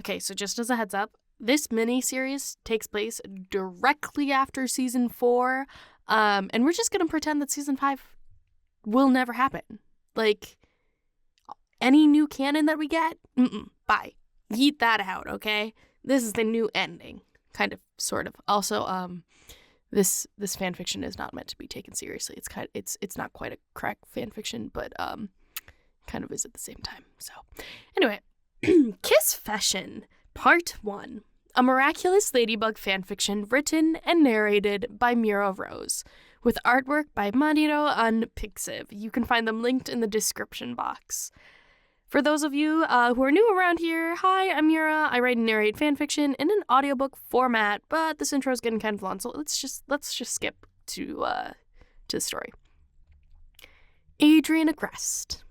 Okay, so just as a heads up, this mini-series takes place directly after Season 4, and we're just going to pretend that Season 5 will never happen. Like, any new canon that we get, bye. Yeet that out, okay? This is the new ending. Kind of, sort of. Also, this fanfiction is not meant to be taken seriously. It's not quite a crack fanfiction, but kind of is at the same time. So, anyway, KissFession, Part 1. A Miraculous Ladybug Fanfiction written and narrated by Mira Rose, with artwork by Mariro and Pixiv. You can find them linked in the description box. For those of you who are new around here, hi, I'm Mira. I write and narrate fanfiction in an audiobook format, but this intro is getting kind of long, so let's just skip to the story. Adrien aggressed.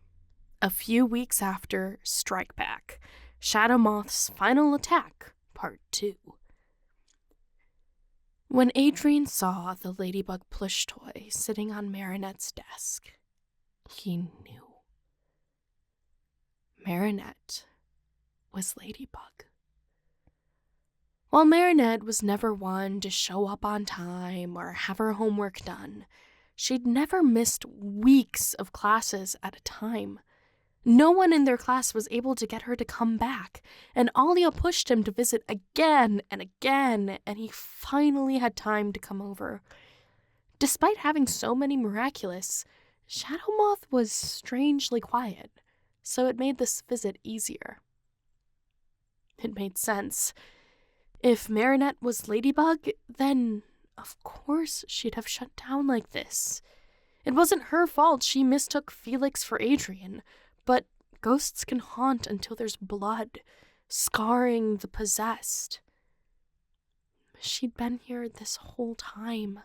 A few weeks after Strike Back, Shadowmoth's final attack, Part 2. When Adrien saw the Ladybug plush toy sitting on Marinette's desk, he knew. Marinette was Ladybug. While Marinette was never one to show up on time or have her homework done, she'd never missed weeks of classes at a time. No one in their class was able to get her to come back, and Alia pushed him to visit again and again, and he finally had time to come over. Despite having so many Miraculous, Shadowmoth was strangely quiet, so it made this visit easier. It made sense. If Marinette was Ladybug, then of course she'd have shut down like this. It wasn't her fault she mistook Felix for Adrien, but ghosts can haunt until there's blood, scarring the possessed. She'd been here this whole time.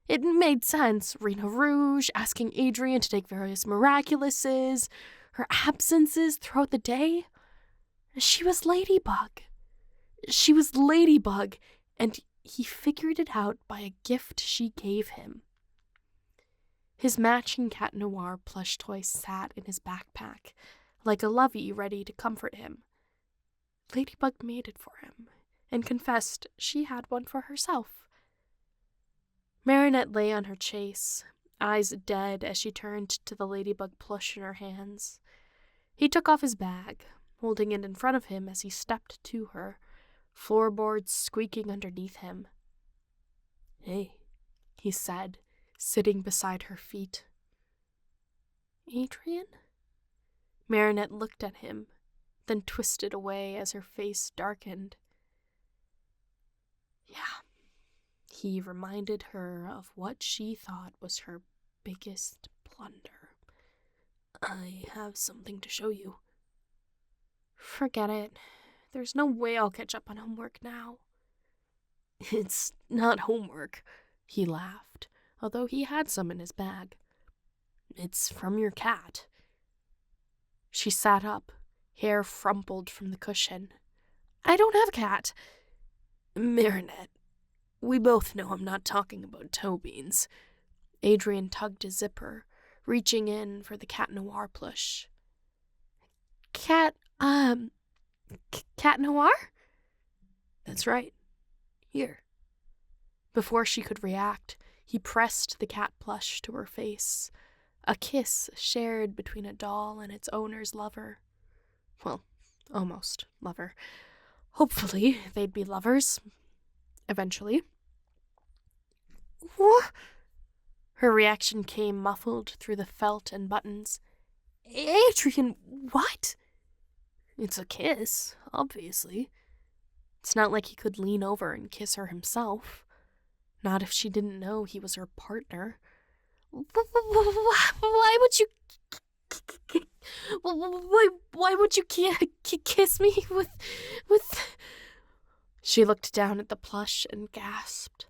It made sense. Rena Rouge asking Adrien to take various Miraculouses, her absences throughout the day. She was Ladybug. She was Ladybug, and he figured it out by a gift she gave him. His matching Cat Noir plush toy sat in his backpack, like a lovey ready to comfort him. Ladybug made it for him, and confessed she had one for herself. Marinette lay on her chase, eyes dead as she turned to the Ladybug plush in her hands. He took off his bag, holding it in front of him as he stepped to her, floorboards squeaking underneath him. "Hey," he said, sitting beside her feet. "Adrien?" Marinette looked at him, then twisted away as her face darkened. Yeah, he reminded her of what she thought was her biggest blunder. "I have something to show you." "Forget it. There's no way I'll catch up on homework now." "It's not homework," he laughed, although he had some in his bag. "It's from your cat." She sat up, hair frumpled from the cushion. "I don't have a cat." "Marinette, we both know I'm not talking about toe beans." Adrien tugged a zipper, reaching in for the Cat Noir plush. Cat Noir?" "That's right. Here." Before she could react, he pressed the cat plush to her face, a kiss shared between a doll and its owner's lover. Well, almost lover. Hopefully, they'd be lovers. Eventually. "What?" Her reaction came muffled through the felt and buttons. "Adrien, what?" "It's a kiss, obviously. It's not like he could lean over and kiss her himself. Not if she didn't know he was her partner." Why would you... Why would you kiss me with... She looked down at the plush and gasped.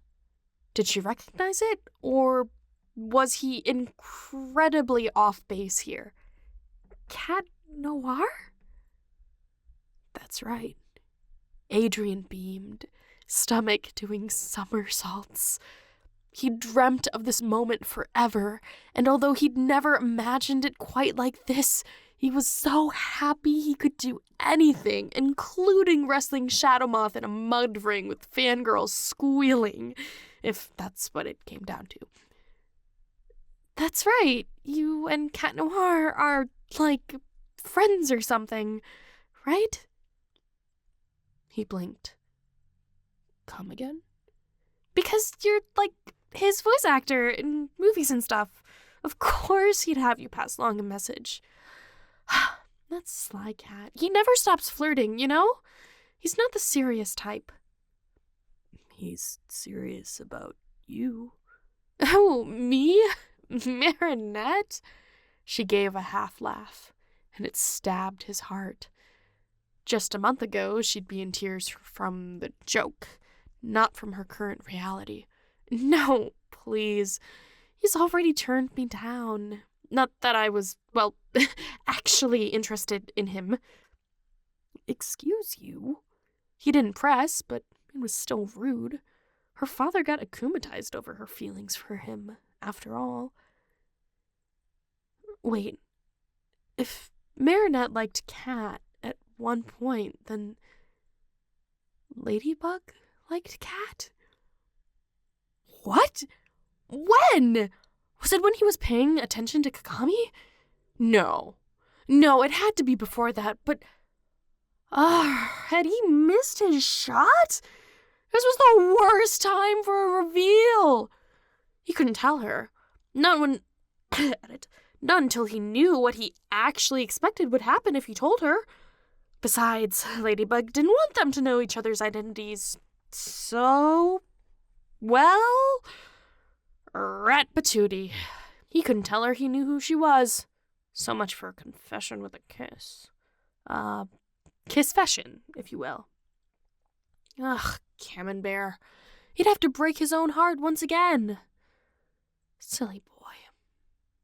Did she recognize it, or was he incredibly off base here? Cat Noir? That's right. Adrien beamed, stomach doing somersaults. He dreamt of this moment forever, and although he'd never imagined it quite like this, He was so happy he could do anything, including wrestling Shadowmoth in a mud ring with fangirls squealing, if that's what it came down to. That's right, you and Cat Noir are, like, friends or something, right? He blinked. Come again? Because you're, like, his voice actor in movies and stuff. Of course he'd have you pass along a message. That sly cat. He never stops flirting, you know? He's not the serious type. He's serious about you. Oh, me? Marinette? She gave a half laugh, and it stabbed his heart. Just a month ago, she'd be in tears from the joke, not from her current reality. No, please. He's already turned me down. Not that I was, well, actually interested in him. Excuse you? He didn't press, but it was still rude. Her father got akumatized over her feelings for him, after all. Wait, if Marinette liked Cat at one point, then Ladybug liked Cat? What? When? Was it when he was paying attention to Kagami? No, it had to be before that, but... had he missed his shot? This was the worst time for a reveal. He couldn't tell her. Not when... Not until he knew what he actually expected would happen if he told her. Besides, Ladybug didn't want them to know each other's identities. So... well... rat patootie. He couldn't tell her he knew who she was. So much for a confession with a kiss. KissFession, if you will. Ugh, Camembert. He'd have to break his own heart once again. Silly boy.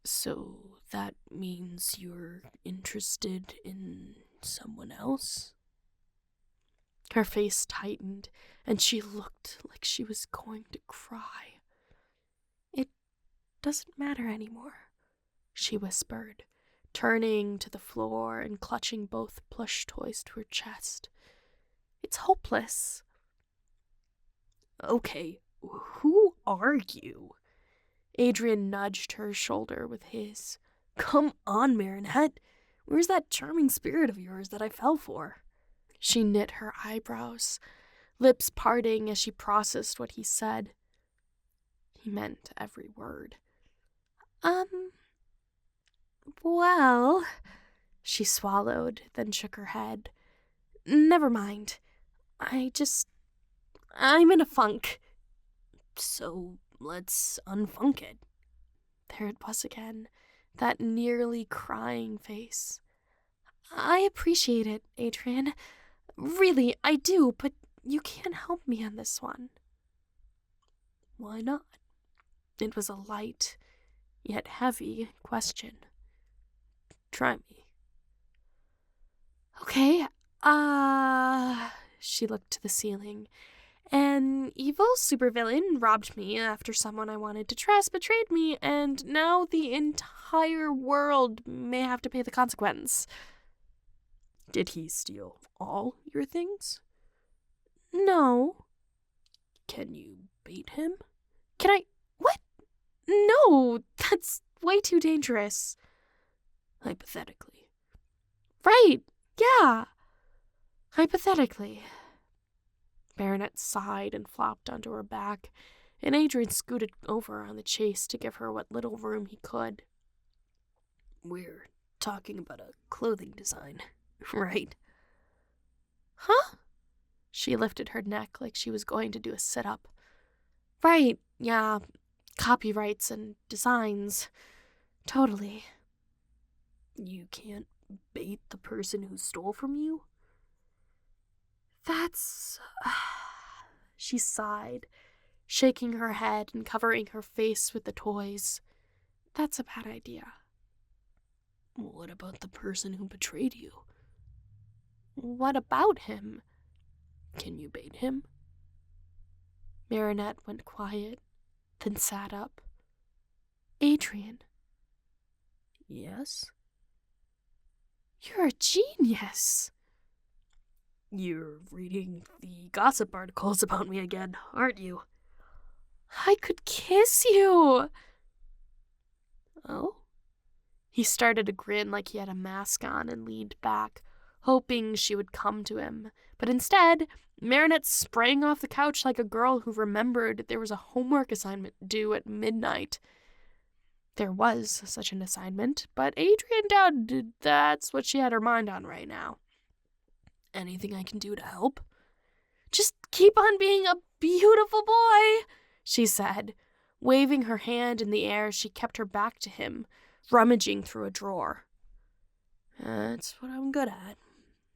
So that means you're interested in someone else? Her face tightened, and she looked like she was going to cry. It doesn't matter anymore, she whispered, turning to the floor and clutching both plush toys to her chest. It's hopeless. Okay, who are you? Adrien nudged her shoulder with his. Come on, Marinette. Where's that charming spirit of yours that I fell for? She knit her eyebrows, lips parting as she processed what he said. He meant every word. Well, she swallowed, then shook her head. Never mind. I'm in a funk. So let's unfunk it. There it was again, that nearly crying face. I appreciate it, Adrien. Really, I do, but you can't help me on this one. Why not? It was a light, yet heavy question. Try me. Okay, she looked to the ceiling. An evil supervillain robbed me after someone I wanted to trust betrayed me, and now the entire world may have to pay the consequence. Did he steal all your things? No. Can you bait him? Can I? What? No, that's way too dangerous. Hypothetically. Right, yeah. Hypothetically. Marinette sighed and flopped onto her back, and Adrien scooted over on the chase to give her what little room he could. We're talking about a clothing design, right? Huh? She lifted her neck like she was going to do a sit-up. Right, yeah, copyrights and designs. Totally. You can't bait the person who stole from you? That's... She sighed, shaking her head and covering her face with the toys. That's a bad idea. What about the person who betrayed you? What about him? Can you bait him? Marinette went quiet, then sat up. Adrien. Yes? You're a genius. You're reading the gossip articles about me again, aren't you? I could kiss you. Oh? He started to grin like he had a mask on and leaned back, hoping she would come to him. But instead, Marinette sprang off the couch like a girl who remembered there was a homework assignment due at midnight. There was such an assignment, but Adrien doubted that's what she had her mind on right now. Anything I can do to help? Just keep on being a beautiful boy, she said. Waving her hand in the air, she kept her back to him, rummaging through a drawer. That's what I'm good at.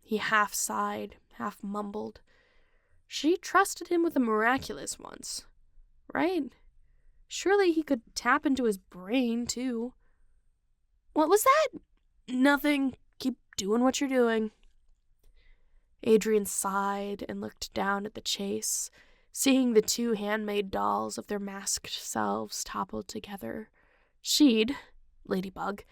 He half sighed, half mumbled. She trusted him with the miraculous once, right? Surely he could tap into his brain, too. What was that? Nothing. Keep doing what you're doing. Adrien sighed and looked down at the chase, seeing the two handmade dolls of their masked selves toppled together. She'd, Ladybug,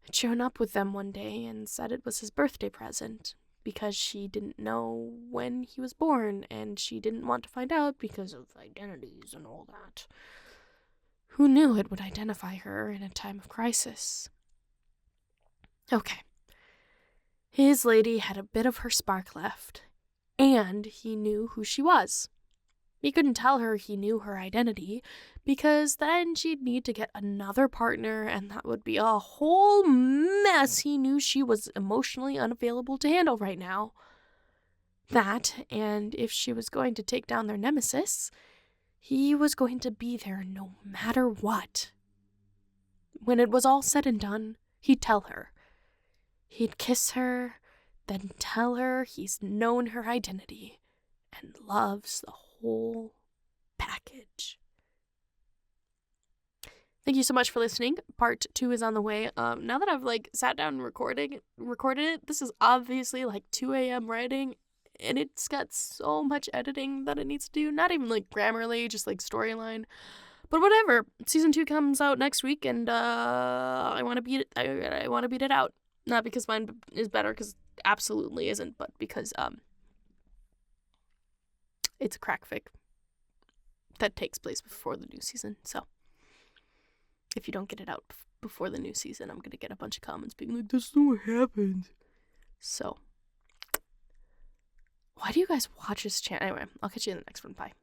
had shown up with them one day and said it was his birthday present, because she didn't know when he was born, and she didn't want to find out because of identities and all that. Who knew it would identify her in a time of crisis? Okay. His lady had a bit of her spark left, and he knew who she was. He couldn't tell her he knew her identity, because then she'd need to get another partner, and that would be a whole mess he knew she was emotionally unavailable to handle right now. That, and if she was going to take down their nemesis, he was going to be there no matter what. When it was all said and done, he'd tell her. He'd kiss her, then tell her he's known her identity and loves the whole package. Thank you so much for listening. Part 2 is on the way. Now that I've sat down and recorded it, this is obviously 2 a.m. writing, and it's got so much editing that it needs to do. Not even Grammarly, just storyline. But whatever. Season 2 comes out next week, and I want to beat it. I want to beat it out. Not because mine is better, because it absolutely isn't, but because it's a CrackFic that takes place before the new season. So if you don't get it out before the new season, I'm going to get a bunch of comments being like, that's not what happened. So why do you guys watch this channel? Anyway, I'll catch you in the next one. Bye.